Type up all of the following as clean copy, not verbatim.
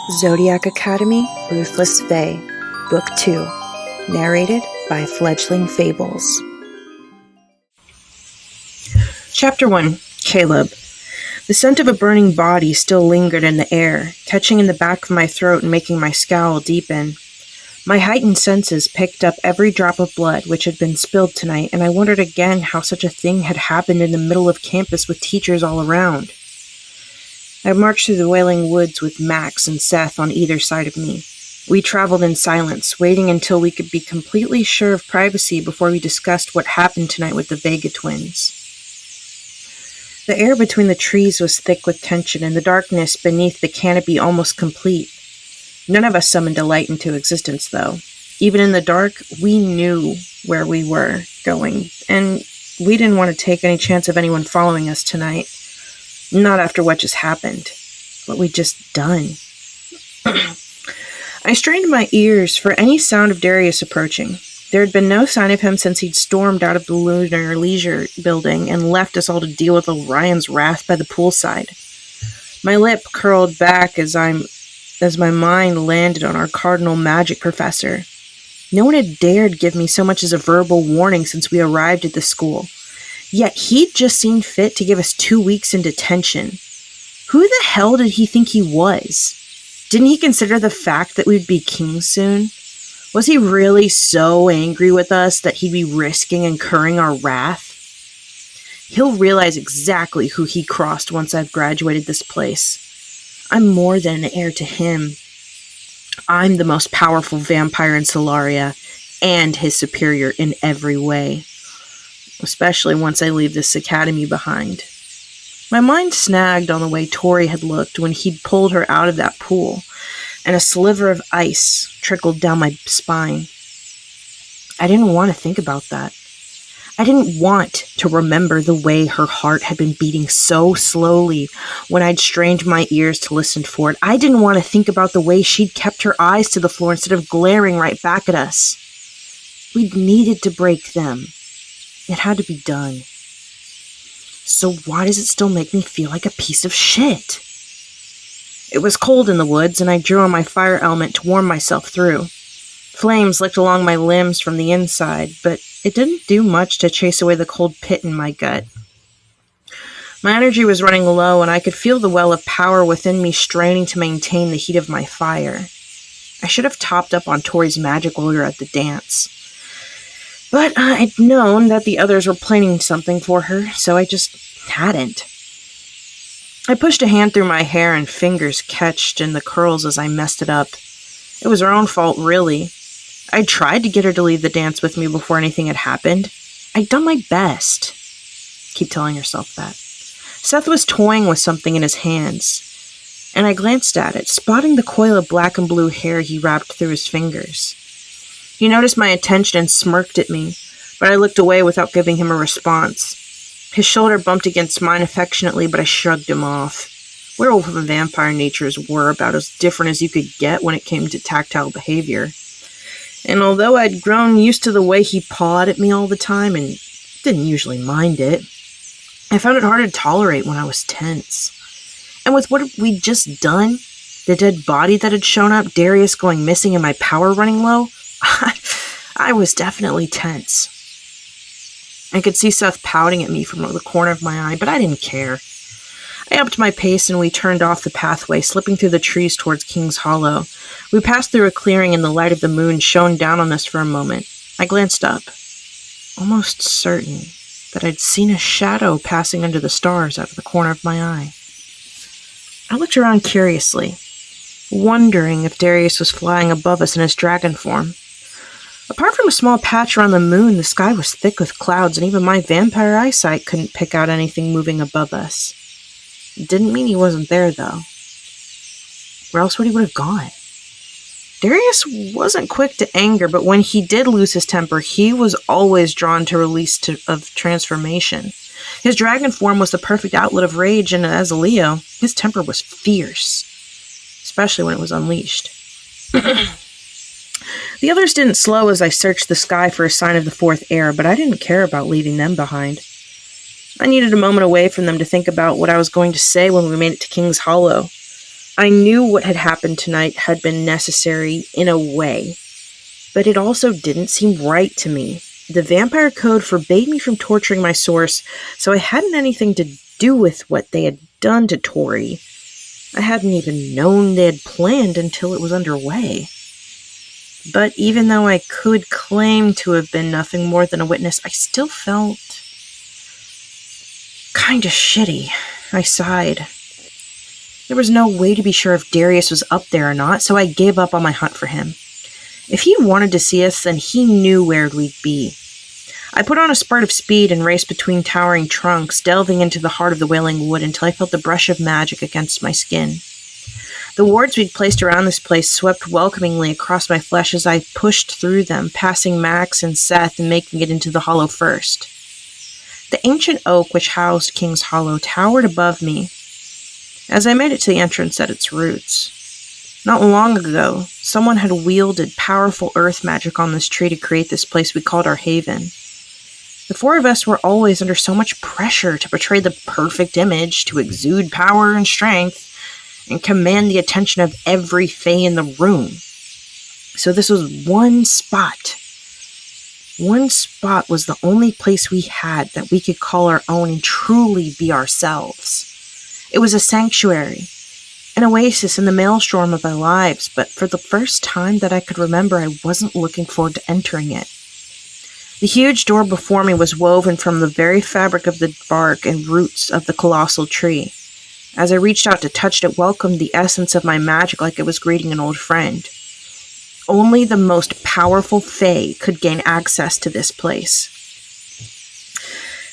Zodiac Academy, Ruthless Fae, Book 2, narrated by Fledgling Fables. Chapter 1, Caleb. The scent of a burning body still lingered in the air, catching in the back of my throat and making my scowl deepen. My heightened senses picked up every drop of blood which had been spilled tonight, and I wondered again how such a thing had happened in the middle of campus with teachers all around. I marched through the Wailing Woods with Max and Seth on either side of me. We traveled in silence, waiting until we could be completely sure of privacy before we discussed what happened tonight with the Vega twins. The air between the trees was thick with tension, and the darkness beneath the canopy almost complete. None of us summoned a light into existence, though. Even in the dark, we knew where we were going, and we didn't want to take any chance of anyone following us tonight. Not after what just happened. What we'd just done. I strained my ears for any sound of Darius approaching. There had been no sign of him since he'd stormed out of the Lunar Leisure building and left us all to deal with Orion's wrath by the poolside. My lip curled back as my mind landed on our cardinal magic professor. No one had dared give me so much as a verbal warning since we arrived at the school. Yet he'd just seen fit to give us 2 weeks in detention. Who the hell did he think he was? Didn't he consider the fact that we'd be kings soon? Was he really so angry with us that he'd be risking incurring our wrath? He'll realize exactly who he crossed once I've graduated this place. I'm more than an heir to him. I'm the most powerful vampire in Solaria, and his superior in every way. Especially once I leave this academy behind. My mind snagged on the way Tori had looked when he'd pulled her out of that pool, and a sliver of ice trickled down my spine. I didn't want to think about that. I didn't want to remember the way her heart had been beating so slowly when I'd strained my ears to listen for it. I didn't want to think about the way she'd kept her eyes to the floor instead of glaring right back at us. We'd needed to break them. It had to be done. So why does it still make me feel like a piece of shit? It was cold in the woods, and I drew on my fire element to warm myself through. Flames licked along my limbs from the inside, but it didn't do much to chase away the cold pit in my gut. My energy was running low, and I could feel the well of power within me straining to maintain the heat of my fire. I should have topped up on Tori's magic while we were at the dance. But I'd known that the others were planning something for her, so I just hadn't. I pushed a hand through my hair and fingers catched in the curls as I messed it up. It was her own fault, really. I'd tried to get her to leave the dance with me before anything had happened. I'd done my best. Keep telling yourself that. Seth was toying with something in his hands, and I glanced at it, spotting the coil of black and blue hair he wrapped through his fingers. He noticed my attention and smirked at me, but I looked away without giving him a response. His shoulder bumped against mine affectionately, but I shrugged him off. Werewolf and vampire natures were about as different as you could get when it came to tactile behavior. And although I'd grown used to the way he pawed at me all the time and didn't usually mind it, I found it hard to tolerate when I was tense. And with what we'd just done, the dead body that had shown up, Darius going missing and my power running low, I was definitely tense. I could see Seth pouting at me from the corner of my eye, but I didn't care. I upped my pace and we turned off the pathway, slipping through the trees towards King's Hollow. We passed through a clearing and the light of the moon shone down on us for a moment. I glanced up, almost certain that I'd seen a shadow passing under the stars out of the corner of my eye. I looked around curiously, wondering if Darius was flying above us in his dragon form. Apart from a small patch around the moon, the sky was thick with clouds, and even my vampire eyesight couldn't pick out anything moving above us. It didn't mean he wasn't there, though. Where else would he would have gone? Darius wasn't quick to anger, but when he did lose his temper, he was always drawn to release of transformation. His dragon form was the perfect outlet of rage, and as a Leo, his temper was fierce, especially when it was unleashed. The others didn't slow as I searched the sky for a sign of the fourth heir, but I didn't care about leaving them behind. I needed a moment away from them to think about what I was going to say when we made it to King's Hollow. I knew what had happened tonight had been necessary in a way, but it also didn't seem right to me. The vampire code forbade me from torturing my source, so I hadn't anything to do with what they had done to Tori. I hadn't even known they had planned until it was underway. But even though I could claim to have been nothing more than a witness, I still felt kinda shitty. I sighed. There was no way to be sure if Darius was up there or not, so I gave up on my hunt for him. If he wanted to see us, then he knew where we'd be. I put on a spurt of speed and raced between towering trunks, delving into the heart of the wailing wood until I felt the brush of magic against my skin. The wards we'd placed around this place swept welcomingly across my flesh as I pushed through them, passing Max and Seth and making it into the hollow first. The ancient oak which housed King's Hollow towered above me as I made it to the entrance at its roots. Not long ago, someone had wielded powerful earth magic on this tree to create this place we called our haven. The four of us were always under so much pressure to portray the perfect image, to exude power and strength, and command the attention of every fae in the room. So this was one spot. One spot was the only place we had that we could call our own and truly be ourselves. It was a sanctuary, an oasis in the maelstrom of our lives, but for the first time that I could remember, I wasn't looking forward to entering it. The huge door before me was woven from the very fabric of the bark and roots of the colossal tree. As I reached out to touch it, welcomed the essence of my magic like it was greeting an old friend. Only the most powerful fae could gain access to this place.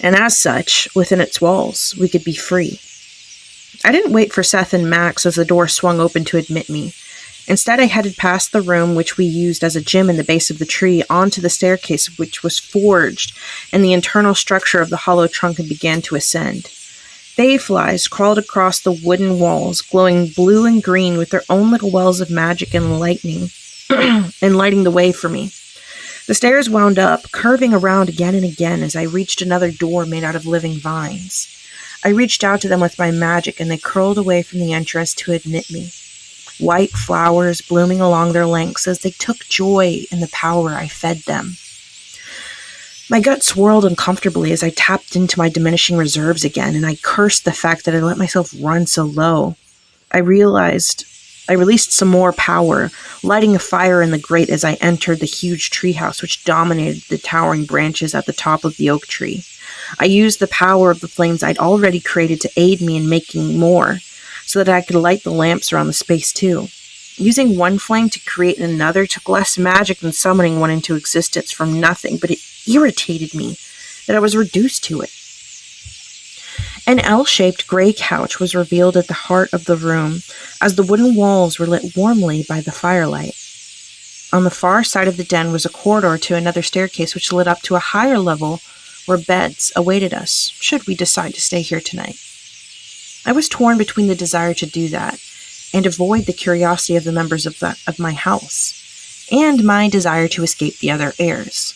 And as such, within its walls, we could be free. I didn't wait for Seth and Max as the door swung open to admit me. Instead, I headed past the room which we used as a gym in the base of the tree onto the staircase which was forged in the internal structure of the hollow trunk and began to ascend. Fayflies crawled across the wooden walls, glowing blue and green with their own little wells of magic and lightning, and lighting the way for me. The stairs wound up, curving around again and again as I reached another door made out of living vines. I reached out to them with my magic, and they curled away from the entrance to admit me. White flowers blooming along their lengths as they took joy in the power I fed them. My gut swirled uncomfortably as I tapped into my diminishing reserves again, and I cursed the fact that I let myself run so low. I realized I released some more power, lighting a fire in the grate as I entered the huge treehouse which dominated the towering branches at the top of the oak tree. I used the power of the flames I'd already created to aid me in making more, so that I could light the lamps around the space too. Using one flame to create another took less magic than summoning one into existence from nothing, but it irritated me that I was reduced to it. An L-shaped gray couch was revealed at the heart of the room, as the wooden walls were lit warmly by the firelight. On the far side of the den was a corridor to another staircase which led up to a higher level where beds awaited us, should we decide to stay here tonight. I was torn between the desire to do that and avoid the curiosity of the members of my house, and my desire to escape the other heirs.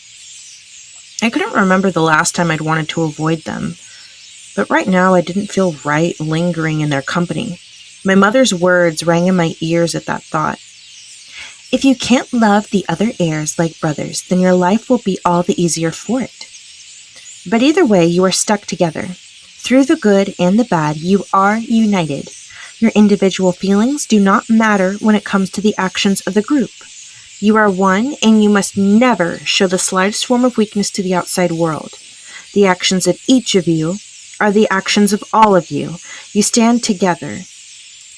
I couldn't remember the last time I'd wanted to avoid them, but right now I didn't feel right lingering in their company. My mother's words rang in my ears at that thought. If you can't love the other heirs like brothers, then your life will be all the easier for it. But either way, you are stuck together. Through the good and the bad, you are united. Your individual feelings do not matter when it comes to the actions of the group. You are one, and you must never show the slightest form of weakness to the outside world. The actions of each of you are the actions of all of you. You stand together.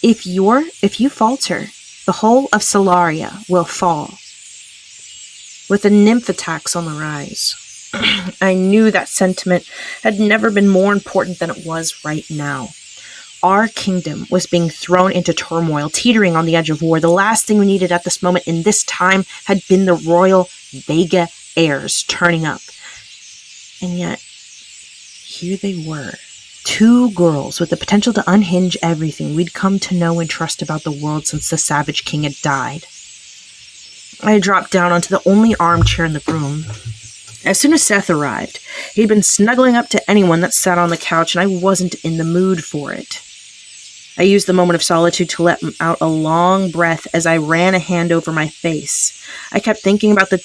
If you falter, the whole of Solaria will fall. With the nymph attacks on the rise, I knew that sentiment had never been more important than it was right now. Our kingdom was being thrown into turmoil, teetering on the edge of war. The last thing we needed at this moment in this time had been the royal Vega heirs turning up. And yet, here they were. Two girls with the potential to unhinge everything we'd come to know and trust about the world since the Savage King had died. I dropped down onto the only armchair in the room. As soon as Seth arrived, he'd been snuggling up to anyone that sat on the couch, and I wasn't in the mood for it. I used the moment of solitude to let out a long breath as I ran a hand over my face. I kept thinking about the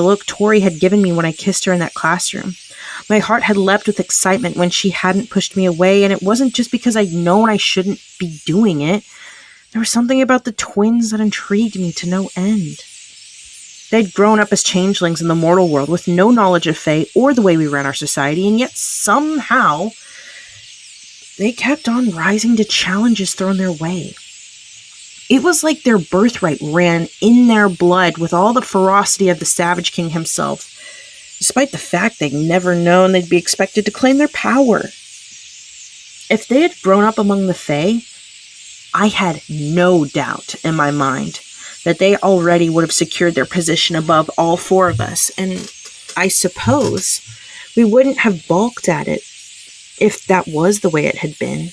look Tori had given me when I kissed her in that classroom. My heart had leapt with excitement when she hadn't pushed me away, and it wasn't just because I'd known I shouldn't be doing it. There was something about the twins that intrigued me to no end. They'd grown up as changelings in the mortal world with no knowledge of Fae or the way we ran our society, and yet somehow they kept on rising to challenges thrown their way. It was like their birthright ran in their blood with all the ferocity of the Savage King himself, despite the fact they'd never known they'd be expected to claim their power. If they had grown up among the Fae, I had no doubt in my mind that they already would have secured their position above all four of us, and I suppose we wouldn't have balked at it if that was the way it had been.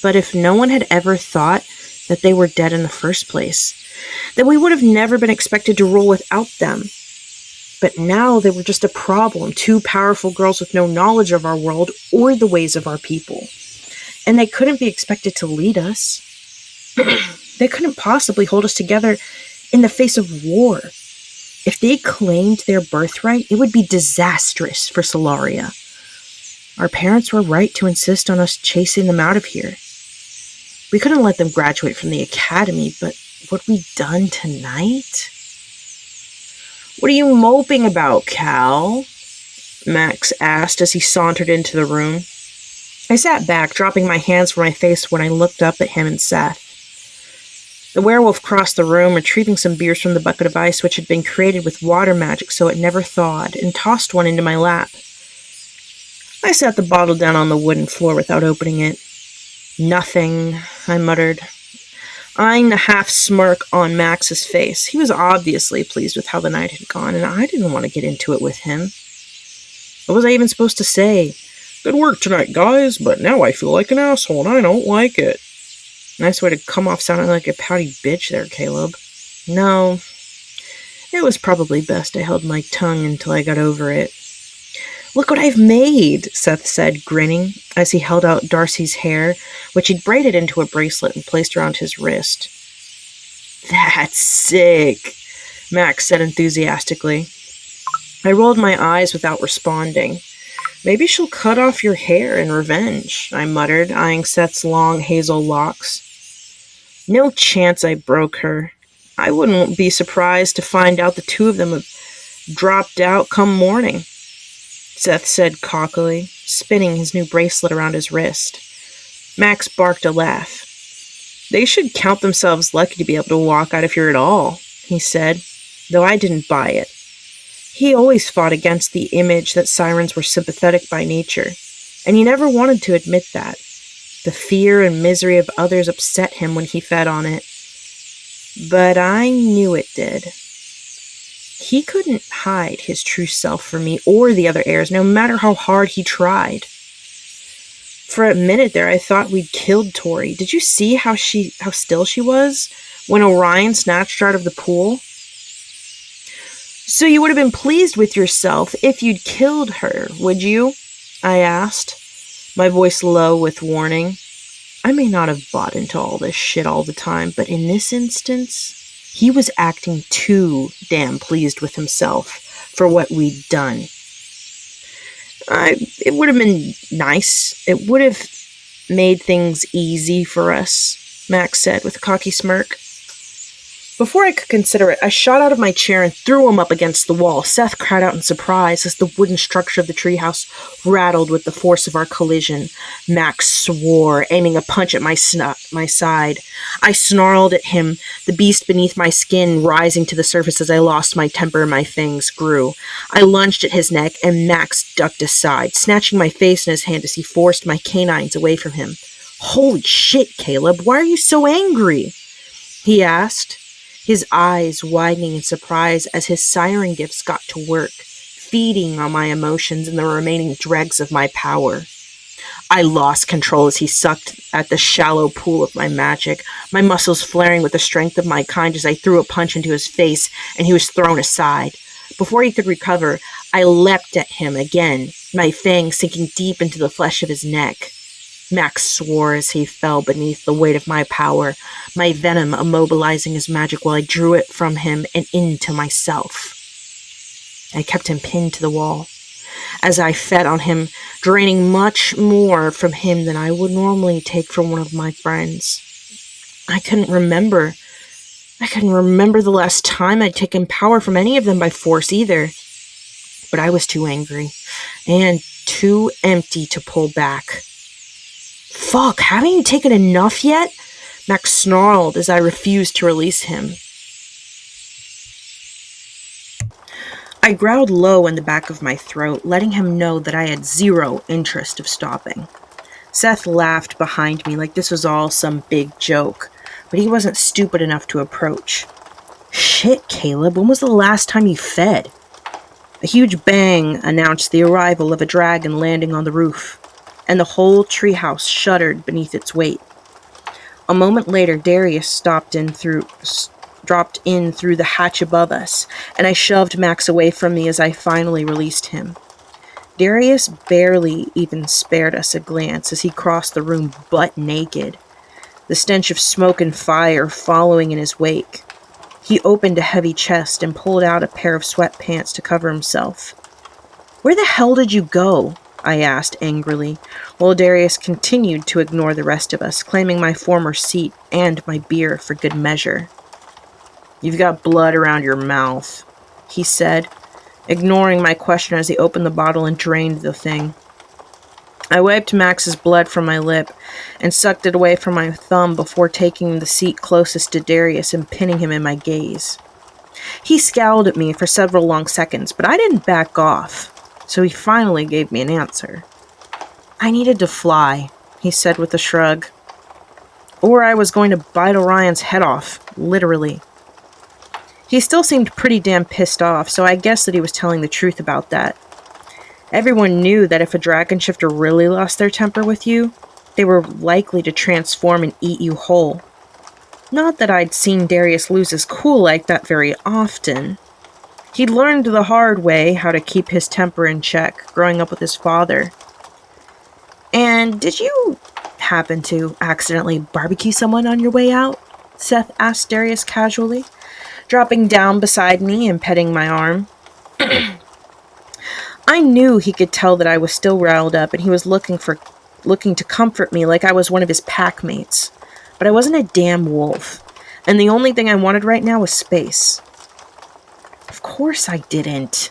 But if no one had ever thought that they were dead in the first place, then we would have never been expected to rule without them. But now they were just a problem, two powerful girls with no knowledge of our world or the ways of our people. And they couldn't be expected to lead us. They couldn't possibly hold us together in the face of war. If they claimed their birthright, it would be disastrous for Solaria. Our parents were right to insist on us chasing them out of here. We couldn't let them graduate from the academy, but what we'd done tonight? "What are you moping about, Cal?" Max asked as he sauntered into the room. I sat back, dropping my hands from my face when I looked up at him and Seth. The werewolf crossed the room, retrieving some beers from the bucket of ice which had been created with water magic so it never thawed, and tossed one into my lap. I set the bottle down on the wooden floor without opening it. "Nothing," I muttered, eyeing the half-smirk on Max's face. He was obviously pleased with how the night had gone, and I didn't want to get into it with him. What was I even supposed to say? "Good work tonight, guys, but now I feel like an asshole, and I don't like it." Nice way to come off sounding like a pouty bitch there, Caleb. No, it was probably best I held my tongue until I got over it. "Look what I've made," Seth said, grinning, as he held out Darcy's hair, which he'd braided into a bracelet and placed around his wrist. "That's sick," Max said enthusiastically. I rolled my eyes without responding. "Maybe she'll cut off your hair in revenge," I muttered, eyeing Seth's long hazel locks. No chance I broke her. I wouldn't be surprised to find out the two of them have dropped out come morning, Seth said cockily, spinning his new bracelet around his wrist. Max barked a laugh. "They should count themselves lucky to be able to walk out of here at all," he said, though I didn't buy it. He always fought against the image that sirens were sympathetic by nature, and he never wanted to admit that. The fear and misery of others upset him when he fed on it. But I knew it did. He couldn't hide his true self from me or the other heirs, no matter how hard he tried. For a minute there, I thought we'd killed Tori. Did you see how still she was when Orion snatched her out of the pool? "So you would have been pleased with yourself if you'd killed her, would you?" I asked, my voice low with warning. I may not have bought into all this shit all the time, but in this instance, he was acting too damn pleased with himself for what we'd done. It would have been nice. It would have made things easy for us, Max said with a cocky smirk. Before I could consider it, I shot out of my chair and threw him up against the wall. Seth cried out in surprise as the wooden structure of the treehouse rattled with the force of our collision. Max swore, aiming a punch at my side. I snarled at him, the beast beneath my skin rising to the surface as I lost my temper and my fangs grew. I lunged at his neck, and Max ducked aside, snatching my face in his hand as he forced my canines away from him. "Holy shit, Caleb, why are you so angry?" he asked, his eyes widening in surprise as his siren gifts got to work, feeding on my emotions and the remaining dregs of my power. I lost control as he sucked at the shallow pool of my magic, my muscles flaring with the strength of my kind as I threw a punch into his face, and he was thrown aside. Before he could recover, I leapt at him again, my fangs sinking deep into the flesh of his neck. Max swore as he fell beneath the weight of my power, my venom immobilizing his magic while I drew it from him and into myself. I kept him pinned to the wall as I fed on him, draining much more from him than I would normally take from one of my friends. I couldn't remember the last time I'd taken power from any of them by force either. But I was too angry and too empty to pull back. Fuck, haven't you taken enough yet? Max snarled as I refused to release him. I growled low in the back of my throat, letting him know that I had zero interest of stopping. Seth laughed behind me like this was all some big joke, but he wasn't stupid enough to approach. Shit, Caleb, when was the last time you fed? A huge bang announced the arrival of a dragon landing on the roof, and the whole treehouse shuddered beneath its weight. A moment later, Darius dropped in through the hatch above us, and I shoved Max away from me as I finally released him. Darius barely even spared us a glance as he crossed the room butt naked, the stench of smoke and fire following in his wake. He opened a heavy chest and pulled out a pair of sweatpants to cover himself. "Where the hell did you go?" I asked angrily, while Darius continued to ignore the rest of us, claiming my former seat and my beer for good measure. "You've got blood around your mouth," he said, ignoring my question as he opened the bottle and drained the thing. I wiped Max's blood from my lip and sucked it away from my thumb before taking the seat closest to Darius and pinning him in my gaze. He scowled at me for several long seconds, but I didn't back off, so he finally gave me an answer. "I needed to fly," he said with a shrug. "Or I was going to bite Orion's head off, literally." He still seemed pretty damn pissed off, so I guessed that he was telling the truth about that. Everyone knew that if a dragon shifter really lost their temper with you, they were likely to transform and eat you whole. Not that I'd seen Darius lose his cool like that very often. He'd learned the hard way how to keep his temper in check, growing up with his father. "And did you happen to accidentally barbecue someone on your way out?" Seth asked Darius casually, dropping down beside me and petting my arm. I knew he could tell that I was still riled up, and he was looking to comfort me like I was one of his pack mates. But I wasn't a damn wolf, and the only thing I wanted right now was space. "Of course I didn't,"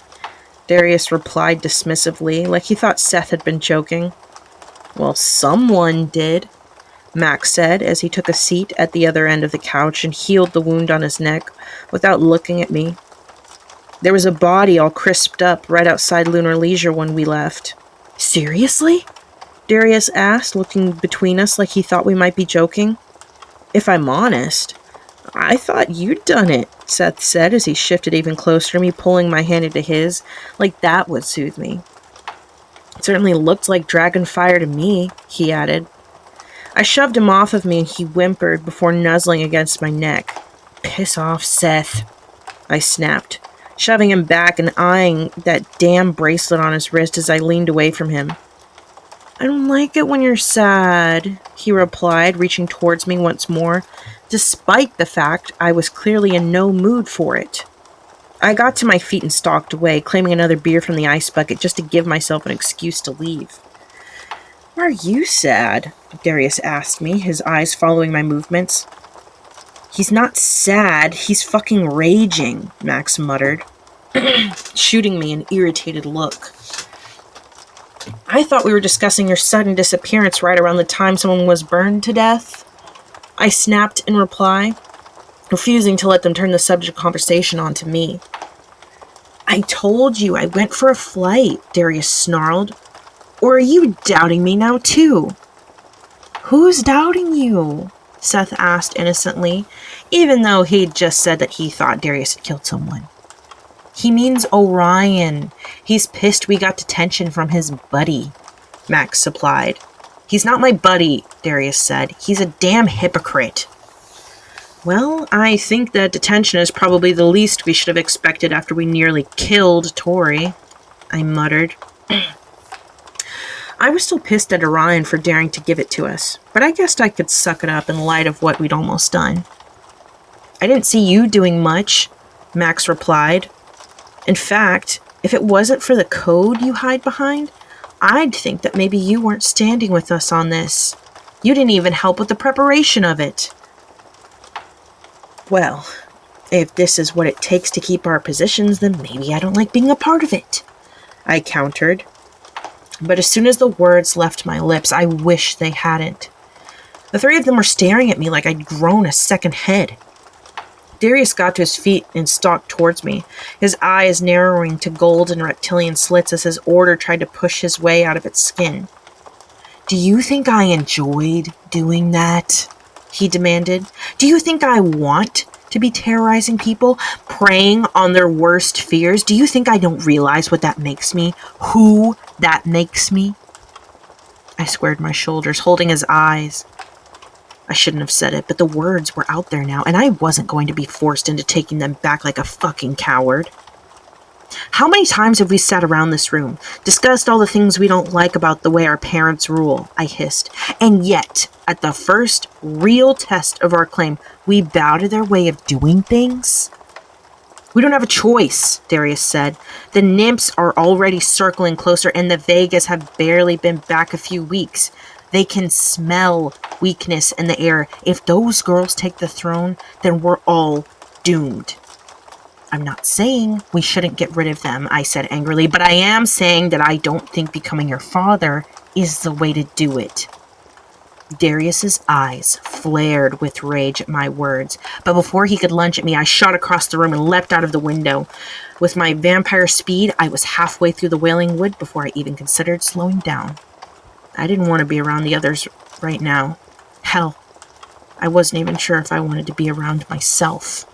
Darius replied dismissively, like he thought Seth had been joking. "Well, someone did," Max said as he took a seat at the other end of the couch and healed the wound on his neck without looking at me. "There was a body all crisped up right outside Lunar Leisure when we left." "Seriously?" Darius asked, looking between us like he thought we might be joking. "If I'm honest, I thought you'd done it," Seth said as he shifted even closer to me, pulling my hand into his, like that would soothe me. "It certainly looked like dragon fire to me," he added. I shoved him off of me and he whimpered before nuzzling against my neck. "Piss off, Seth," I snapped, shoving him back and eyeing that damn bracelet on his wrist as I leaned away from him. "I don't like it when you're sad," he replied, reaching towards me once more, despite the fact I was clearly in no mood for it. I got to my feet and stalked away, claiming another beer from the ice bucket just to give myself an excuse to leave. "Why are you sad?" Darius asked me, his eyes following my movements. "He's not sad, he's fucking raging," Max muttered, shooting me an irritated look. "I thought we were discussing your sudden disappearance right around the time someone was burned to death," I snapped in reply, refusing to let them turn the subject of conversation onto me. "I told you I went for a flight," Darius snarled. "Or are you doubting me now too?" "Who's doubting you?" Seth asked innocently, even though he'd just said that he thought Darius had killed someone. "He means Orion. He's pissed we got detention from his buddy," Max supplied. "He's not my buddy," Darius said. "He's a damn hypocrite." "Well, I think that detention is probably the least we should have expected after we nearly killed Tori," I muttered. I was still pissed at Orion for daring to give it to us, but I guessed I could suck it up in light of what we'd almost done. I didn't see you doing much, Max replied. In fact, if it wasn't for the code you hide behind, I'd think that maybe you weren't standing with us on this. You didn't even help with the preparation of it. Well, if this is what it takes to keep our positions, then maybe I don't like being a part of it, I countered. But as soon as the words left my lips, I wish they hadn't. The three of them were staring at me like I'd grown a second head. Darius got to his feet and stalked towards me, his eyes narrowing to golden reptilian slits as his order tried to push his way out of its skin. Do you think I enjoyed doing that? He demanded. Do you think I want to be terrorizing people, preying on their worst fears? Do you think I don't realize what that makes me? Who that makes me? I squared my shoulders, holding his eyes. I shouldn't have said it, but the words were out there now, and I wasn't going to be forced into taking them back like a fucking coward. How many times have we sat around this room, discussed all the things we don't like about the way our parents rule, I hissed, and yet, at the first real test of our claim, we bow to their way of doing things? We don't have a choice, Darius said. The nymphs are already circling closer, and the Vegas have barely been back a few weeks. They can smell weakness in the air. If those girls take the throne, then we're all doomed. I'm not saying we shouldn't get rid of them, I said angrily, but I am saying that I don't think becoming your father is the way to do it. Darius's eyes flared with rage at my words, but before he could lunge at me, I shot across the room and leapt out of the window. With my vampire speed, I was halfway through the Wailing Wood before I even considered slowing down. I didn't want to be around the others right now. Hell, I wasn't even sure if I wanted to be around myself.